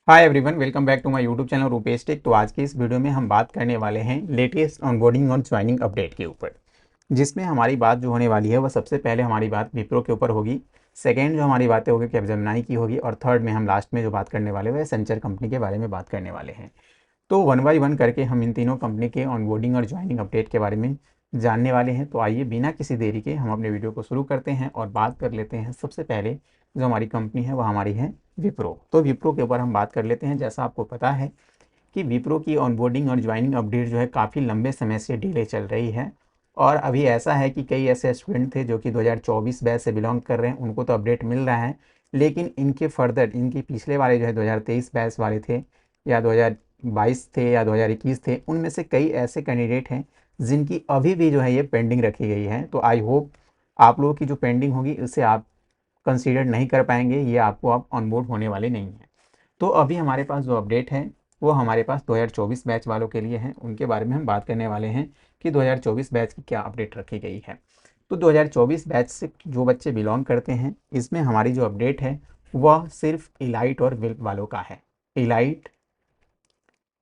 Hi everyone, welcome back to my YouTube channel Rupesh tech. तो आज की इस वीडियो में हम बात करने वाले हैं लेटेस्ट ऑनबोर्डिंग और ज्वाइनिंग अपडेट के ऊपर, जिसमें हमारी बात जो होने वाली है वह सबसे पहले हमारी बात विप्रो के ऊपर होगी। सेकंड जो हमारी बातें होगी कैपजेमिनी की होगी, और थर्ड में हम लास्ट में जो बात करने वाले हैं वह एसेंचर कंपनी के बारे में बात करने वाले हैं। तो वन बाई वन करके हम इन तीनों कंपनी के ऑनबोर्डिंग और ज्वाइनिंग अपडेट के बारे में जानने वाले हैं। तो आइए बिना किसी देरी के हम अपने वीडियो को शुरू करते हैं और बात कर लेते हैं। सबसे पहले जो हमारी कंपनी है वह हमारी है विप्रो। तो विप्रो के ऊपर हम बात कर लेते हैं। जैसा आपको पता है कि विप्रो की ऑनबोर्डिंग और ज्वाइनिंग अपडेट जो है काफ़ी लंबे समय से डिले चल रही है। और अभी ऐसा है कि कई ऐसे स्टूडेंट थे जो कि 2024 बैच से बिलोंग कर रहे हैं, उनको तो अपडेट मिल रहा है, लेकिन इनके फर्दर इनके पिछले वाले जो है 2023 बैच वाले थे या 2022 थे या 2021 थे, उनमें से कई ऐसे कैंडिडेट हैं जिनकी अभी भी जो है ये पेंडिंग रखी गई है। तो आई होप आप लोगों की जो पेंडिंग होगी उसे आप कंसीडर नहीं कर पाएंगे, ये आपको अब ऑनबोर्ड होने वाले नहीं है। तो अभी हमारे पास जो अपडेट है वो हमारे पास 2024 बैच वालों के लिए है। उनके बारे में हम बात करने वाले हैं कि 2024 बैच की क्या अपडेट रखी गई है। तो 2024 बैच से जो बच्चे बिलोंग करते हैं, इसमें हमारी जो अपडेट है वह सिर्फ इलाइट और विल्प वालों का है। इलाइट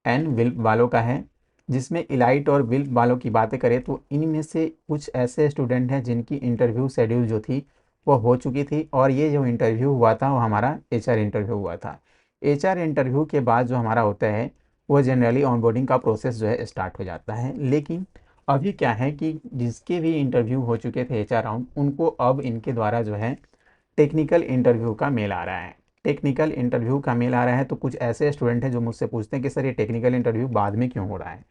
एंड विल्प वालों का है। जिसमें इलाइट और विल्प वालों की बातें करें तो इनमें से कुछ ऐसे स्टूडेंट हैं जिनकी इंटरव्यू शेड्यूल जो थी वो हो चुकी थी, और ये जो इंटरव्यू हुआ था वो हमारा एचआर इंटरव्यू हुआ था। एचआर इंटरव्यू के बाद जो हमारा होता है वो जनरली ऑनबोर्डिंग का प्रोसेस जो है स्टार्ट हो जाता है। लेकिन अभी क्या है कि जिसके भी इंटरव्यू हो चुके थे एचआर राउंड, उनको अब इनके द्वारा जो है टेक्निकल इंटरव्यू का मेल आ रहा है। टेक्निकल इंटरव्यू का मेल आ रहा है तो कुछ ऐसे स्टूडेंट हैं जो मुझसे पूछते हैं कि सर ये टेक्निकल इंटरव्यू बाद में क्यों हो रहा है।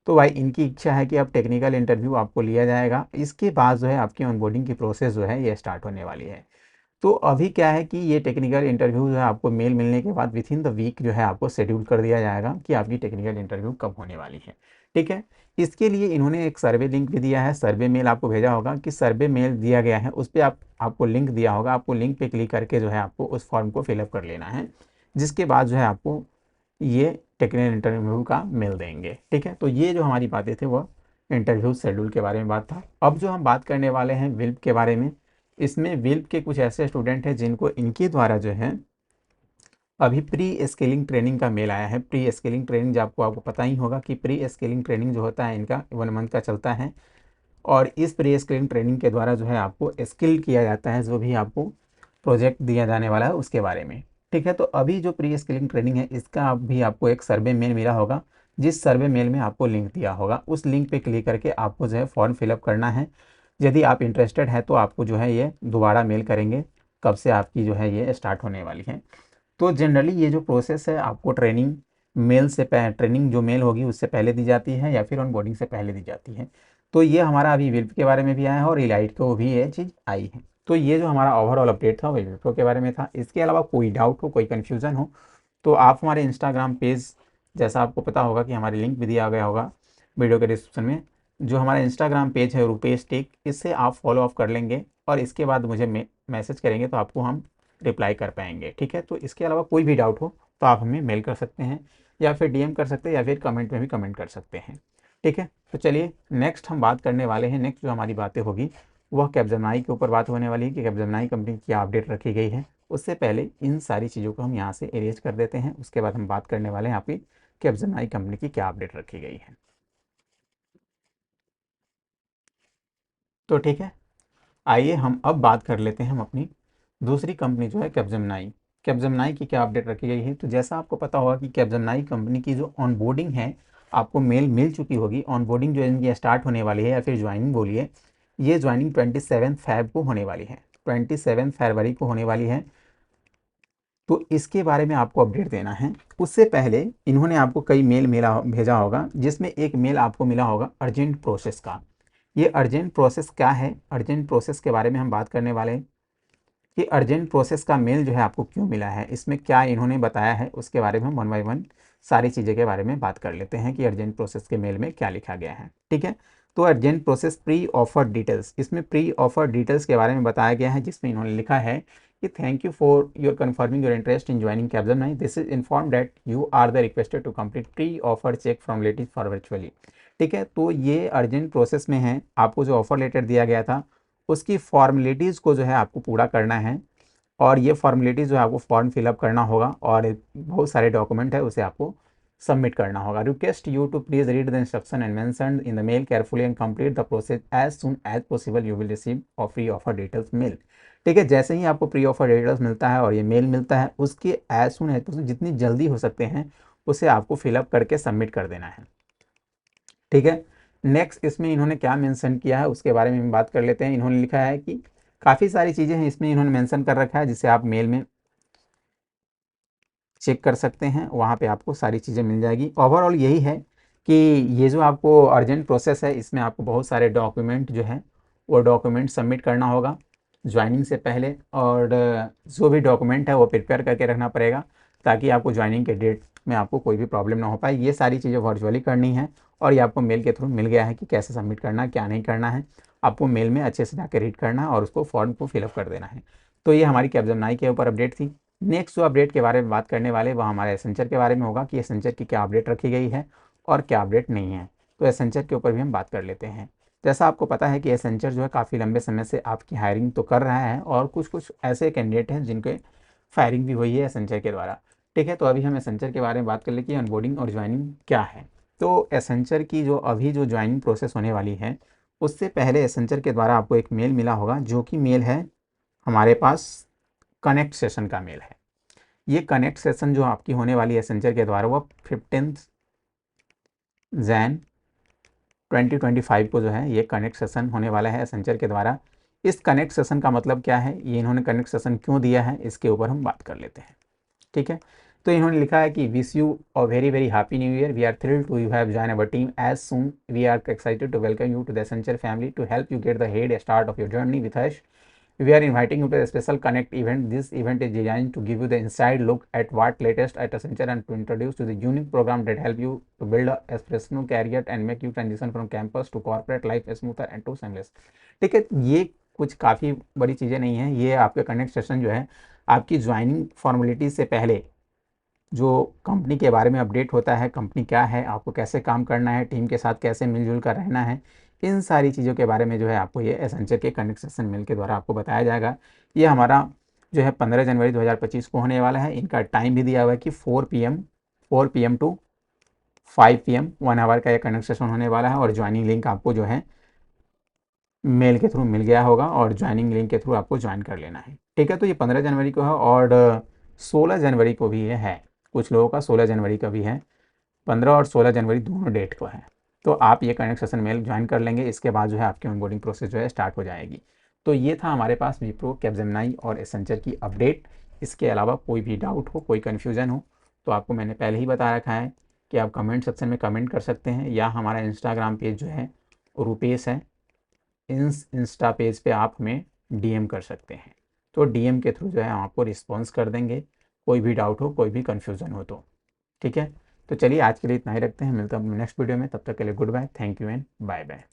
तो भाई इनकी इच्छा है कि अब टेक्निकल इंटरव्यू आपको लिया जाएगा, इसके बाद जो है आपकी ऑनबोर्डिंग की प्रोसेस जो है ये स्टार्ट होने वाली है। तो अभी क्या है कि ये टेक्निकल इंटरव्यू जो है आपको मेल मिलने के बाद विथ इन द वीक जो है आपको शेड्यूल कर दिया जाएगा कि आपकी टेक्निकल इंटरव्यू कब होने वाली है। ठीक है। इसके लिए इन्होंने एक सर्वे लिंक भी दिया है। सर्वे मेल आपको भेजा होगा कि सर्वे मेल दिया गया है, उस पर आपको लिंक दिया होगा। आपको लिंक पे क्लिक करके जो है आपको उस फॉर्म को फिलअप कर लेना है, जिसके बाद जो है आपको ये टेक्निकल इंटरव्यू का मेल देंगे। ठीक है। तो ये जो हमारी बातें थे वह इंटरव्यू शेड्यूल के बारे में बात था। अब जो हम बात करने वाले हैं विल्प के बारे में, इसमें विल्प के कुछ ऐसे स्टूडेंट हैं जिनको इनके द्वारा जो है अभी प्री स्केलिंग ट्रेनिंग का मेल आया है। प्री स्केलिंग ट्रेनिंग जो आपको पता ही होगा कि प्री स्केलिंग ट्रेनिंग जो होता है इनका 1 मंथ का चलता है, और इस प्री स्केलिंग ट्रेनिंग के द्वारा जो है आपको स्किल किया जाता है, जो भी आपको प्रोजेक्ट दिया जाने वाला है उसके बारे में। ठीक है। तो अभी जो प्री स्किलिंग ट्रेनिंग है इसका भी आपको एक सर्वे मेल मिला होगा, जिस सर्वे मेल में आपको लिंक दिया होगा, उस लिंक पे क्लिक करके आपको जो है फॉर्म फिलअप करना है। यदि आप इंटरेस्टेड है तो आपको जो है ये दोबारा मेल करेंगे कब से आपकी जो है ये स्टार्ट होने वाली है। तो जनरली ये जो प्रोसेस है आपको ट्रेनिंग मेल से ट्रेनिंग जो मेल होगी उससे पहले दी जाती है या फिर ऑन बोर्डिंग से पहले दी जाती है। तो ये हमारा अभी विल्प के बारे में भी आया है और इलाइट को भी ये चीज़ आई है। तो ये जो हमारा ओवरऑल अपडेट था वो विप्रो के बारे में था। इसके अलावा कोई डाउट हो, कोई कन्फ्यूज़न हो, तो आप हमारे इंस्टाग्राम पेज, जैसा आपको पता होगा कि हमारे लिंक भी दिया गया होगा वीडियो के डिस्क्रिप्शन में, जो हमारा इंस्टाग्राम पेज है रूपेश टेक, इससे आप फॉलो अप कर लेंगे और इसके बाद मुझे मैसेज करेंगे तो आपको हम रिप्लाई कर पाएंगे। ठीक है। तो इसके अलावा कोई भी डाउट हो तो आप हमें मेल कर सकते हैं या फिर डीएम कर सकते हैं या फिर कमेंट में भी कमेंट कर सकते हैं। ठीक है। तो चलिए नेक्स्ट हम बात करने वाले हैं। नेक्स्ट जो हमारी बातें होगी वह कैपजेमिनी के ऊपर बात होने वाली है कि कैपजेमिनी कंपनी की क्या अपडेट रखी गई है। उससे पहले इन सारी चीज़ों को हम यहाँ से एरेज कर देते हैं, उसके बाद हम बात करने वाले हैं आपकी कैपजेमिनी कंपनी की क्या अपडेट रखी गई है। तो ठीक है, आइए हम अब बात कर लेते हैं हम अपनी दूसरी कंपनी जो है कैपजेमिनी। कैपजेमिनी की क्या अपडेट रखी गई है। तो जैसा आपको पता होगा कि कैपजेमिनी कंपनी की जो ऑनबोर्डिंग है आपको मेल मिल चुकी होगी। ऑनबोर्डिंग जो इनकी स्टार्ट होने वाली है या फिर ज्वाइनिंग बोलिए, ये ज्वाइनिंग 27 फेब को होने वाली है, 27 फरवरी को होने वाली है। तो इसके बारे में आपको अपडेट देना है। उससे पहले इन्होंने आपको कई मेल मिला भेजा होगा, जिसमें एक मेल आपको मिला होगा अर्जेंट प्रोसेस का। ये अर्जेंट प्रोसेस क्या है, अर्जेंट प्रोसेस के बारे में हम बात करने वाले हैं कि अर्जेंट प्रोसेस का मेल जो है आपको क्यों मिला है, इसमें क्या इन्होंने बताया है, उसके बारे में हम वन बाई वन सारी चीज़ें के बारे में बात कर लेते हैं कि अर्जेंट प्रोसेस के मेल में क्या लिखा गया है। ठीक है। तो urgent process pre offer details, इसमें प्री ऑफर डिटेल्स के बारे में बताया गया है, जिसमें इन्होंने लिखा है कि thank you for your confirming your interest in joining Capgemini. This is inform that you are the requested to complete pre offer check form letter for virtually. ठीक है। तो ये अर्जेंट प्रोसेस में है, आपको जो ऑफर लेटर दिया गया था उसकी फॉर्मेलिटीज़ को जो है आपको पूरा करना है। और ये फॉर्मेलिटीज़ जो है आपको फॉर्म फिलअप करना होगा और बहुत सारे डॉक्यूमेंट है उसे आपको सबमिट करना होगा। Request you to please read the instruction and mentioned in the mail carefully and complete the process as soon as possible, you will receive our free offer details mail. ठीक है, जैसे ही आपको pre offer details मिलता है और ये mail मिलता है, उसके एज सुन है तो जितनी जल्दी हो सकते हैं उसे आपको फिलअप करके सबमिट कर देना है। ठीक है, नेक्स्ट इसमें इन्होंने क्या मेंशन किया है उसके बारे में हम बात कर लेते हैं। इन्होंने लिखा है कि काफ़ी सारी चीज़ें हैं इसमें इन्होंने मेंशन कर रखा है, जिसे आप मेल में चेक कर सकते हैं, वहाँ पे आपको सारी चीज़ें मिल जाएगी। ओवरऑल यही है कि ये जो आपको अर्जेंट प्रोसेस है, इसमें आपको बहुत सारे डॉक्यूमेंट जो है वो डॉक्यूमेंट सबमिट करना होगा ज्वाइनिंग से पहले, और जो भी डॉक्यूमेंट है वो प्रिपेयर करके रखना पड़ेगा ताकि आपको ज्वाइनिंग के डेट में आपको कोई भी प्रॉब्लम ना हो पाए। ये सारी चीज़ें वर्चुअली करनी है और ये आपको मेल के थ्रू मिल गया है कि कैसे सबमिट करना है, क्या नहीं करना है। आपको मेल में अच्छे से जाकर रीड करना है और उसको फॉर्म को फिलअप कर देना है। तो ये हमारी कैपजेमिनी के ऊपर अपडेट थी। नेक्स्ट जो अपडेट के बारे में बात करने वाले वह हमारे एसेंचर के बारे में होगा कि एसेंचर की क्या अपडेट रखी गई है और क्या अपडेट नहीं है। तो एसेंचर के ऊपर भी हम बात कर लेते हैं। जैसा आपको पता है कि एसेंचर जो है काफ़ी लंबे समय से आपकी हायरिंग तो कर रहा है और कुछ कुछ ऐसे कैंडिडेट हैं जिनके फायरिंग भी हुई है एसेंचर के द्वारा। ठीक है, तो अभी हम एसेंचर के बारे में बात कर ले कि ऑनबोर्डिंग और ज्वाइनिंग क्या है। तो एसेंचर की जो अभी जो ज्वाइनिंग प्रोसेस होने वाली है, उससे पहले एसेंचर के द्वारा आपको एक मेल मिला होगा, जो कि मेल है हमारे पास कनेक्ट सेशन का मेल है। ये कनेक्ट सेशन जो आपकी होने वाली है एसेंचर के द्वारा, वो 15 जैन 2025 को जो है ये कनेक्ट सेशन होने वाला है एसेंचर के द्वारा। इस कनेक्ट सेशन का मतलब क्या है, ये इन्होंने कनेक्ट सेशन क्यों दिया है, इसके ऊपर हम बात कर लेते हैं। ठीक है, तो इन्होंने लिखा है कि wish you a very very happy new year, we are thrilled to you have join our team as soon, we are excited to welcome you to the Accenture family to help you get the head start of your journey with us. We are inviting you to a special Connect event. This event is designed to give you the inside look at what latest at Accenture and to introduce to the unique program that help you to build a professional career and make you transition from campus to corporate life smoother and to seamless। ठीक है, ये कुछ काफ़ी बड़ी चीज़ें नहीं है। ये आपका कनेक्ट सेशन जो है आपकी ज्वाइनिंग फॉर्मेलिटी से पहले जो कंपनी के बारे में अपडेट होता है, कंपनी क्या है, आपको कैसे काम करना है, टीम के साथ कैसे मिलजुल कर रहना है, इन सारी चीज़ों के बारे में जो है आपको ये एसेंचर के कनेक्ट सेशन मेल के द्वारा आपको बताया जाएगा। ये हमारा जो है 15 जनवरी 2025 को होने वाला है। इनका टाइम भी दिया हुआ है कि 4 PM टू 5 PM 1 आवर का ये कनेक्ट सेशन होने वाला है और ज्वाइनिंग लिंक आपको जो है मेल के थ्रू मिल गया होगा और ज्वाइनिंग लिंक के थ्रू आपको ज्वाइन कर लेना है। ठीक है, तो ये 15 जनवरी को है और 16 जनवरी को भी ये है। कुछ लोगों का 16 जनवरी का भी है, 15 और 16 जनवरी दोनों डेट को है। तो आप ये कनेक्ट सेशन मेल ज्वाइन कर लेंगे, इसके बाद जो है आपकी ऑनबोर्डिंग प्रोसेस जो है स्टार्ट हो जाएगी। तो ये था हमारे पास विप्रो, कैपजेमिनी और एसेंचर की अपडेट। इसके अलावा कोई भी डाउट हो, कोई कन्फ्यूज़न हो तो आपको मैंने पहले ही बता रखा है कि आप कमेंट सेक्शन में कमेंट कर सकते हैं, या हमारा इंस्टाग्राम पेज जो है रुपेश है, इंस्टा पेज पे आप हमें DM कर सकते हैं। तो DM के थ्रू जो है हम आपको रिस्पॉन्स कर देंगे, कोई भी डाउट हो, कोई भी कन्फ्यूज़न हो तो। ठीक है, तो चलिए आज के लिए इतना ही रखते हैं, मिलता हूँ नेक्स्ट वीडियो में। तब तक के लिए goodbye, thank you and bye bye.